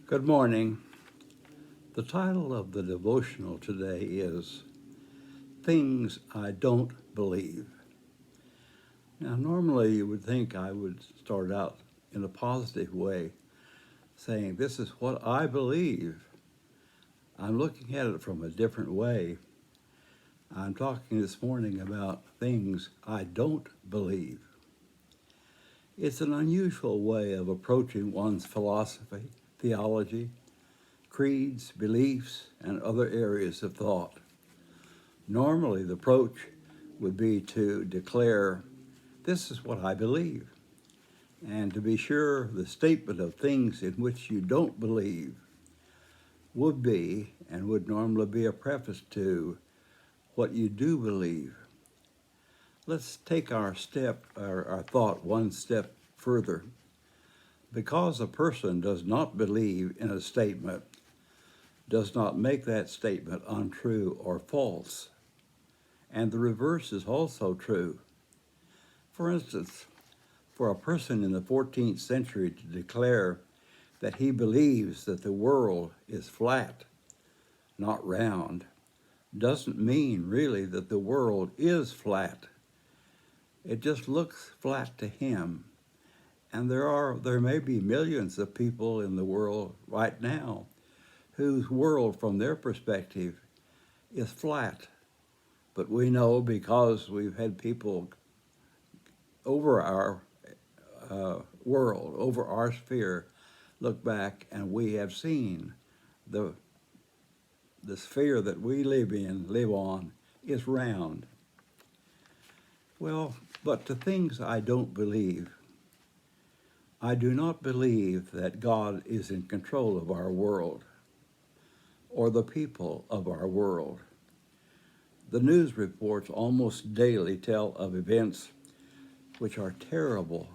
Good morning. The title of the devotional today is Things I Don't Believe. Now, normally you would think I would start out in a positive way, saying, This is what I believe. I'm looking at it from a different way. I'm talking this morning about things I don't believe. It's an unusual way of approaching one's philosophy, theology, creeds, beliefs, and other areas of thought. Normally, the approach would be to declare, This is what I believe. And to be sure, the statement of things in which you don't believe would be and would normally be a preface to what you do believe. Let's take our thought one step further. Because a person does not believe in a statement, does not make that statement untrue or false. And the reverse is also true. For instance, for a person in the 14th century to declare that he believes that the world is flat, not round, doesn't mean really that the world is flat. It just looks flat to him. And there may be millions of people in the world right now whose world from their perspective is flat. But we know because we've had people over our world, over our sphere, look back and we have seen the sphere that we live on, is round. Well, but to things I don't believe. I do not believe that God is in control of our world or the people of our world. The news reports almost daily tell of events which are terrible,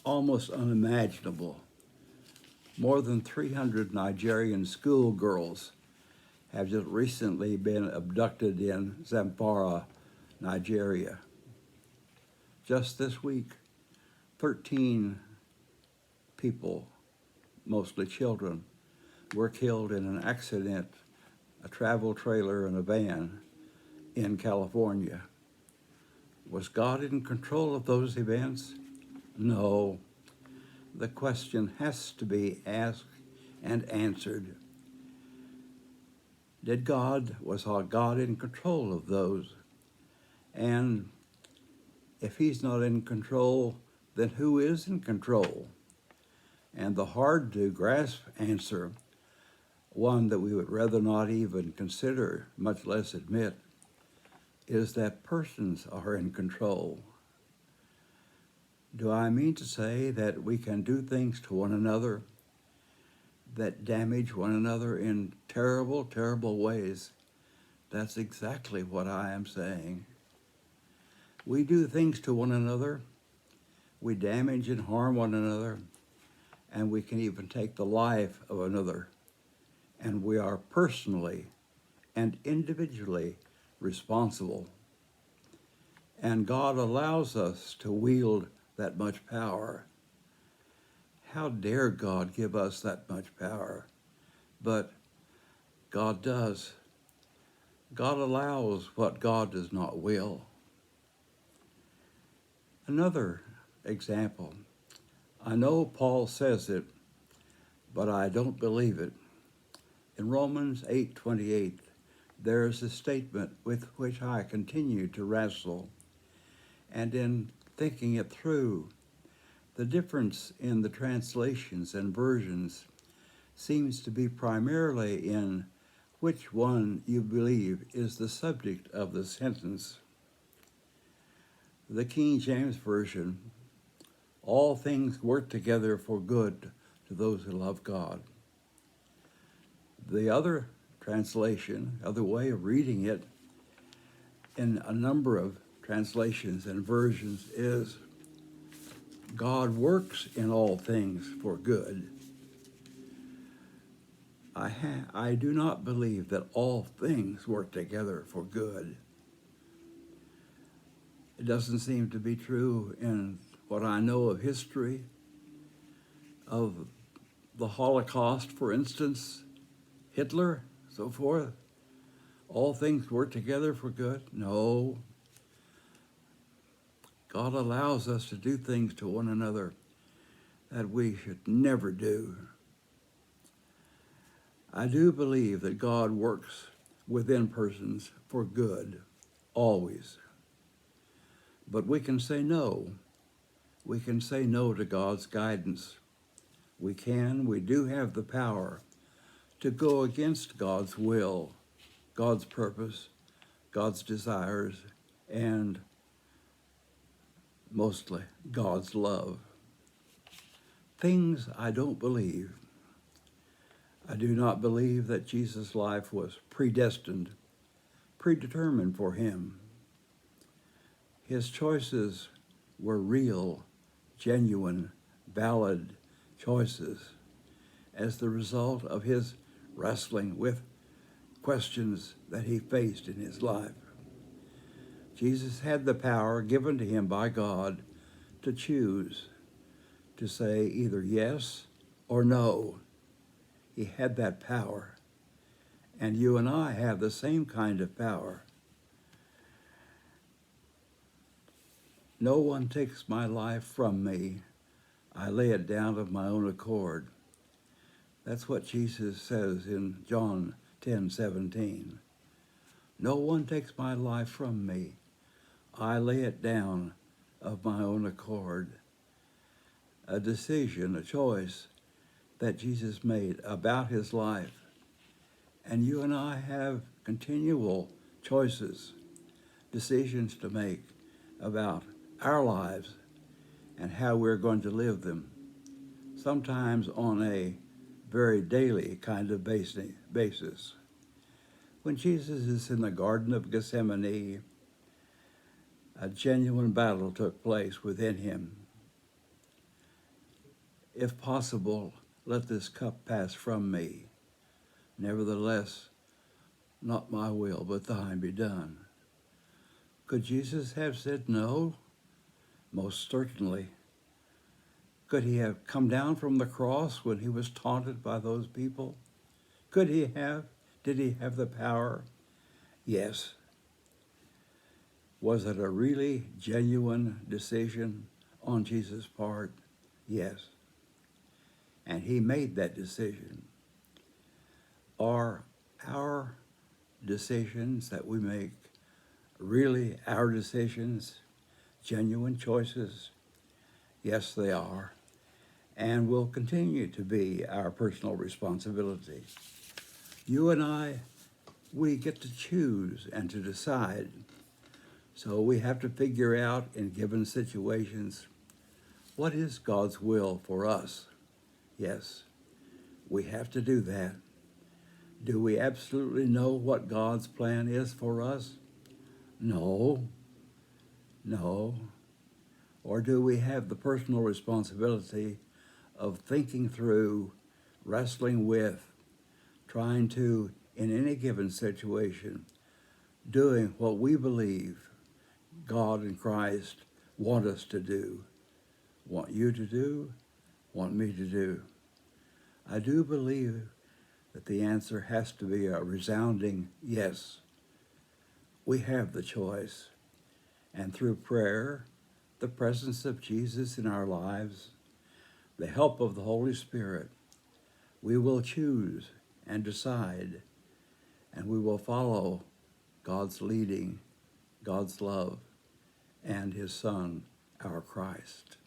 almost unimaginable. More than 300 Nigerian schoolgirls have just recently been abducted in Zamfara, Nigeria. Just this week, 13 people, mostly children, were killed in an accident, a travel trailer and a van in California. Was God in control of those events? No. The question has to be asked and answered. Was God in control of those? And if he's not in control, then who is in control? And the hard to grasp answer, one that we would rather not even consider, much less admit, is that persons are in control. Do I mean to say that we can do things to one another that damage one another in terrible, terrible ways? That's exactly what I am saying. We do things to one another, we damage and harm one another, and we can even take the life of another. And we are personally and individually responsible. And God allows us to wield that much power. How dare God give us that much power? But God does. God allows what God does not will. Another example. I know Paul says it, but I don't believe it. In Romans 8:28, there is a statement with which I continue to wrestle. And in thinking it through, the difference in the translations and versions seems to be primarily in which one you believe is the subject of the sentence. The King James Version, all things work together for good to those who love God. The other translation, other way of reading it, in a number of translations and versions is God works in all things for good. I do not believe that all things work together for good. It doesn't seem to be true in what I know of history, of the Holocaust, for instance, Hitler, so forth, all things work together for good? No. God allows us to do things to one another that we should never do. I do believe that God works within persons for good, always. But we can say no. We can say no to God's guidance. We do have the power to go against God's will, God's purpose, God's desires, and mostly God's love. Things I don't believe. I do not believe that Jesus' life was predestined, predetermined for him. His choices were real, genuine, valid choices as the result of his wrestling with questions that he faced in his life. Jesus had the power given to him by God to choose, to say either yes or no. He had that power. And you and I have the same kind of power. No one takes my life from me. I lay it down of my own accord. That's what Jesus says in John 10:17. No one takes my life from me. I lay it down of my own accord. A decision, a choice that Jesus made about his life. And you and I have continual choices, decisions to make about our lives and how we're going to live them, sometimes on a very daily kind of basis. When Jesus is in the Garden of Gethsemane, a genuine battle took place within him. If possible, let this cup pass from me. Nevertheless, not my will, but thine be done. Could Jesus have said no? Most certainly. Could he have come down from the cross when he was taunted by those people? Could he have? Did he have the power? Yes. Was it a really genuine decision on Jesus' part? Yes. And he made that decision. Are our decisions that we make really our decisions, genuine choices? Yes, they are, and will continue to be our personal responsibility. You and I, we get to choose and to decide. So we have to figure out in given situations, what is God's will for us? Yes, we have to do that. Do we absolutely know what God's plan is for us? No. Or do we have the personal responsibility of thinking through, wrestling with, trying to, in any given situation, doing what we believe God and Christ want us to do, want you to do, want me to do? I do believe that the answer has to be a resounding yes. We have the choice. And through prayer, the presence of Jesus in our lives, the help of the Holy Spirit, we will choose and decide, and we will follow God's leading, God's love, and his Son, our Christ.